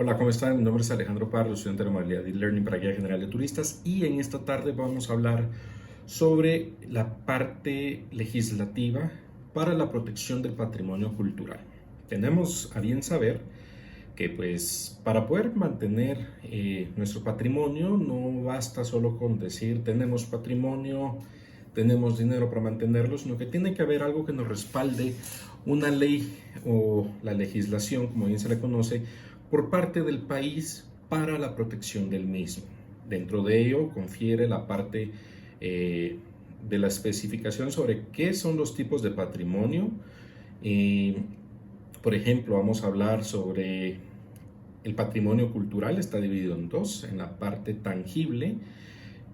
Hola, ¿cómo están? Mi nombre es Alejandro Pardo, estudiante de modalidad e-learning para guía general de turistas, y en esta tarde vamos a hablar sobre la parte legislativa para la protección del patrimonio cultural. Tenemos a bien saber que pues para poder mantener nuestro patrimonio no basta solo con decir tenemos patrimonio, tenemos dinero para mantenerlo, sino que tiene que haber algo que nos respalde, una ley o la legislación, como bien se le conoce, por parte del país para la protección del mismo. Dentro de ello confiere la parte de la especificación sobre qué son los tipos de patrimonio. Eh, por ejemplo, vamos a hablar sobre el patrimonio cultural. Está dividido en dos, en la parte tangible,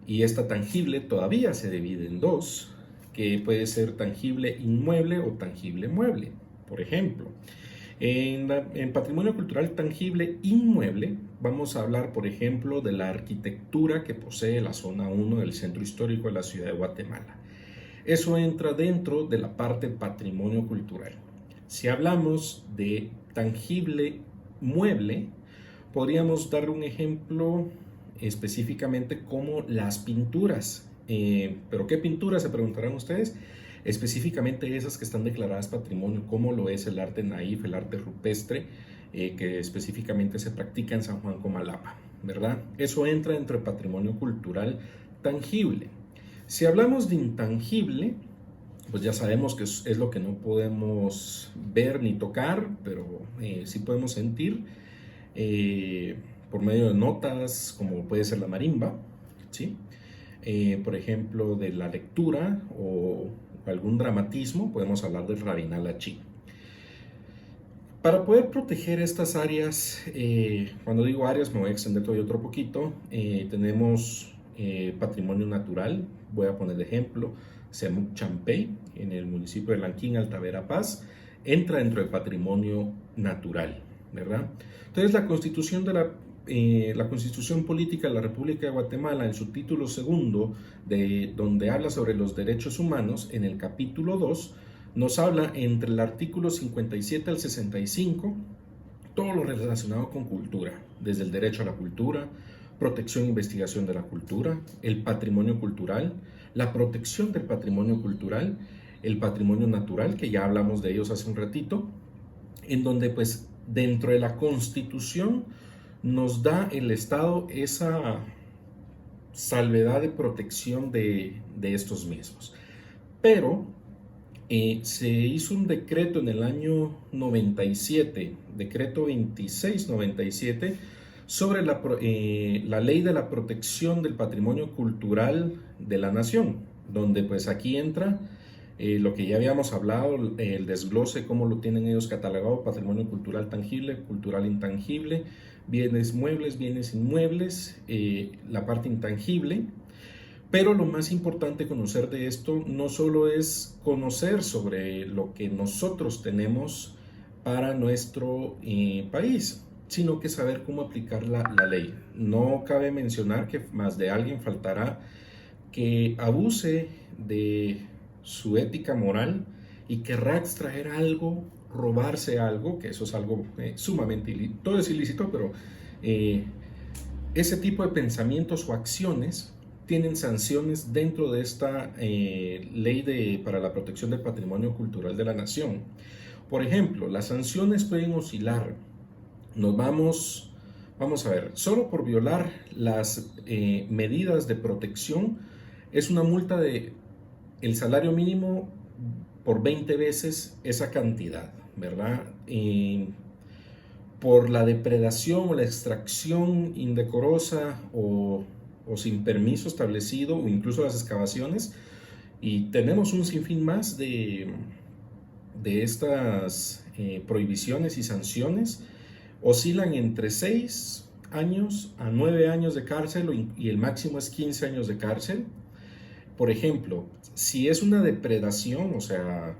y esta tangible todavía se divide en dos, que puede ser tangible inmueble o tangible mueble. Por ejemplo, en patrimonio cultural tangible inmueble vamos a hablar, por ejemplo, de la arquitectura que posee la zona 1 del centro histórico de la ciudad de Guatemala. Eso entra dentro de la parte patrimonio cultural. Si hablamos de tangible mueble, podríamos dar un ejemplo específicamente como las pinturas. ¿Pero qué pinturas? Se preguntarán ustedes. Específicamente esas que están declaradas patrimonio, como lo es el arte naif, el arte rupestre, que específicamente se practica en San Juan Comalapa, ¿verdad? Eso entra dentro del patrimonio cultural tangible. Si hablamos de intangible, pues ya sabemos que es lo que no podemos ver ni tocar, pero sí podemos sentir por medio de notas, como puede ser la marimba, ¿sí? Por ejemplo, de la lectura o algún dramatismo, podemos hablar del Rabinal Achí. Para poder proteger estas áreas, cuando digo áreas me voy a extender todavía otro poquito. Tenemos patrimonio natural. Voy a poner de ejemplo Semuc Champey, en el municipio de Lanquín, Alta Verapaz, entra dentro del patrimonio natural, ¿verdad? Entonces la Constitución Política de la República de Guatemala, en su título segundo, donde habla sobre los derechos humanos, en el capítulo 2, nos habla entre el artículo 57 al 65 todo lo relacionado con cultura, desde el derecho a la cultura, protección e investigación de la cultura, el patrimonio cultural, la protección del patrimonio cultural, el patrimonio natural, que ya hablamos de ellos hace un ratito, en donde pues dentro de la Constitución nos da el Estado esa salvedad de protección de estos mismos. Pero se hizo un decreto en el año 97, decreto 2697, sobre la ley de la protección del patrimonio cultural de la nación, donde pues aquí entra lo que ya habíamos hablado, el desglose, cómo lo tienen ellos catalogado: patrimonio cultural tangible, cultural intangible, bienes muebles, bienes inmuebles, la parte intangible. Pero lo más importante conocer de esto no solo es conocer sobre lo que nosotros tenemos para nuestro país, sino que saber cómo aplicar la ley. No cabe mencionar que más de alguien faltará que abuse de su ética moral y querrá extraer algo, robarse algo, que eso es algo sumamente ilícito. Todo es ilícito, pero ese tipo de pensamientos o acciones tienen sanciones dentro de esta ley para la protección del patrimonio cultural de la nación. Por ejemplo, las sanciones pueden oscilar. Vamos a ver, solo por violar las medidas de protección es una multa de el salario mínimo por 20 veces esa cantidad, ¿verdad? Por la depredación o la extracción indecorosa o sin permiso establecido, o incluso las excavaciones, y tenemos un sinfín más de estas prohibiciones y sanciones. Oscilan entre 6 años a 9 años de cárcel, y el máximo es 15 años de cárcel. Por ejemplo, si es una depredación, o sea,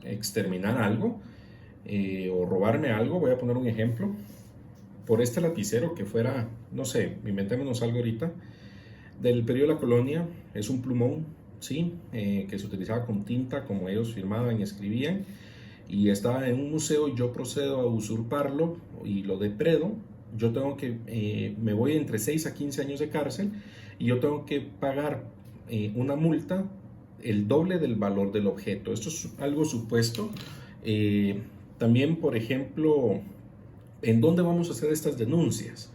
exterminar algo o robarme algo, voy a poner un ejemplo. Por este lapicero que fuera, no sé, inventémonos algo ahorita, del periodo de la colonia, es un plumón, ¿sí? Que se utilizaba con tinta, como ellos firmaban y escribían, y estaba en un museo y yo procedo a usurparlo y lo depredo. yo tengo que, me voy entre 6 a 15 años de cárcel y yo tengo que pagar una multa el doble del valor del objeto. Esto es algo supuesto. También, por ejemplo, ¿en dónde vamos a hacer estas denuncias?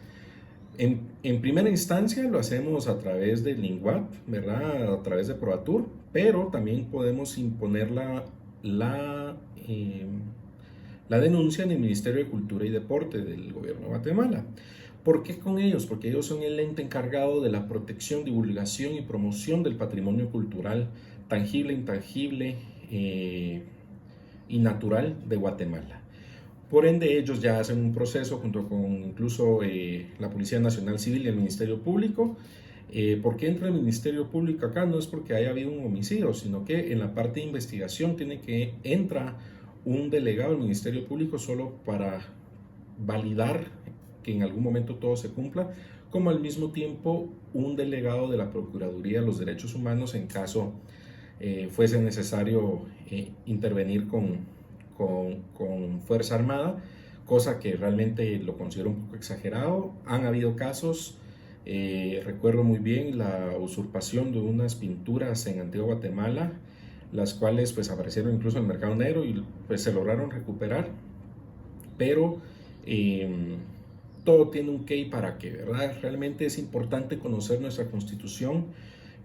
En primera instancia lo hacemos a través del Linguat, ¿verdad? A través de Proatur, pero también podemos imponer la denuncia en el Ministerio de Cultura y Deporte del Gobierno de Guatemala. ¿Por qué con ellos? Porque ellos son el ente encargado de la protección, divulgación y promoción del patrimonio cultural tangible, intangible y natural de Guatemala. Por ende, ellos ya hacen un proceso junto con incluso la Policía Nacional Civil y el Ministerio Público. ¿Por qué entra el Ministerio Público acá? No es porque haya habido un homicidio, sino que en la parte de investigación entra un delegado del Ministerio Público solo para validar que en algún momento todo se cumpla, como al mismo tiempo un delegado de la Procuraduría de los Derechos Humanos en caso fuese necesario intervenir con Fuerza Armada, cosa que realmente lo considero un poco exagerado. Han habido casos, recuerdo muy bien la usurpación de unas pinturas en Antigua Guatemala, las cuales pues aparecieron incluso en el mercado negro y pues se lograron recuperar, pero todo tiene un qué y para qué, ¿verdad? Realmente es importante conocer nuestra Constitución.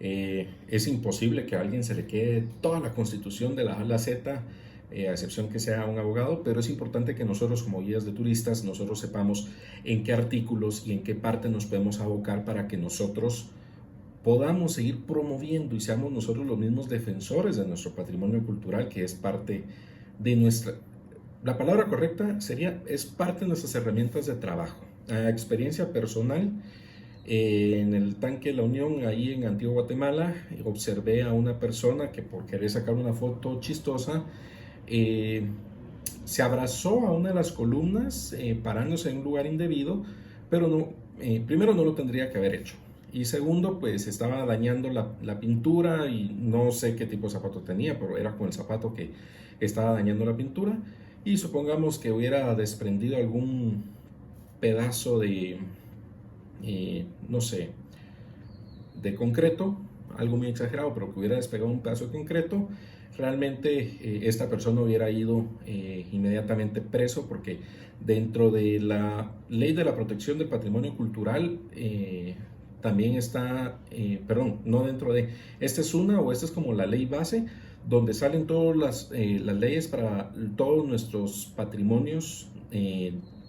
Es imposible que a alguien se le quede toda la Constitución de la A a la Z, a excepción que sea un abogado, pero es importante que nosotros como guías de turistas, nosotros sepamos en qué artículos y en qué parte nos podemos abocar para que nosotros podamos seguir promoviendo y seamos nosotros los mismos defensores de nuestro patrimonio cultural, que es parte de nuestra, la palabra correcta sería, es parte de nuestras herramientas de trabajo. A experiencia personal, en el tanque de la Unión, ahí en Antigua Guatemala, observé a una persona que por querer sacar una foto chistosa, se abrazó a una de las columnas, parándose en un lugar indebido, pero no, primero no lo tendría que haber hecho. Y segundo, pues estaba dañando la pintura y no sé qué tipo de zapato tenía, pero era con el zapato que estaba dañando la pintura. Y supongamos que hubiera desprendido algún pedazo de, no sé, de concreto, algo muy exagerado, pero que hubiera despegado un pedazo de concreto, realmente esta persona hubiera ido inmediatamente preso, porque dentro de la ley de la protección del patrimonio cultural también está, perdón, no dentro de, esta es como la ley base, donde salen todas las leyes para todos nuestros patrimonios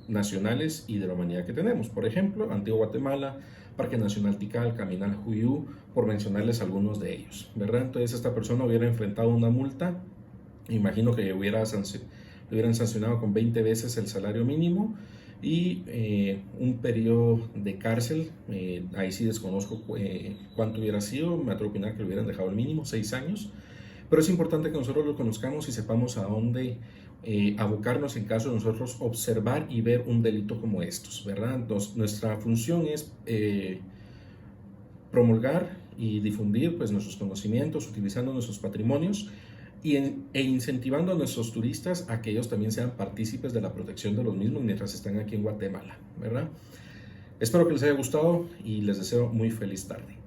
nacionales y de la humanidad que tenemos. Por ejemplo, Antigua Guatemala, Parque Nacional Tikal, Caminal Juyú, por mencionarles algunos de ellos, ¿verdad? Entonces esta persona hubiera enfrentado una multa, imagino que le hubieran sancionado con 20 veces el salario mínimo y un periodo de cárcel, ahí sí desconozco cuánto hubiera sido, me atrevo a opinar que le hubieran dejado el mínimo, 6 años, pero es importante que nosotros lo conozcamos y sepamos a dónde abocarnos en caso de nosotros observar y ver un delito como estos, ¿verdad? Nuestra función es promulgar y difundir pues, nuestros conocimientos, utilizando nuestros patrimonios e incentivando a nuestros turistas a que ellos también sean partícipes de la protección de los mismos mientras están aquí en Guatemala, ¿verdad? Espero que les haya gustado y les deseo muy feliz tarde.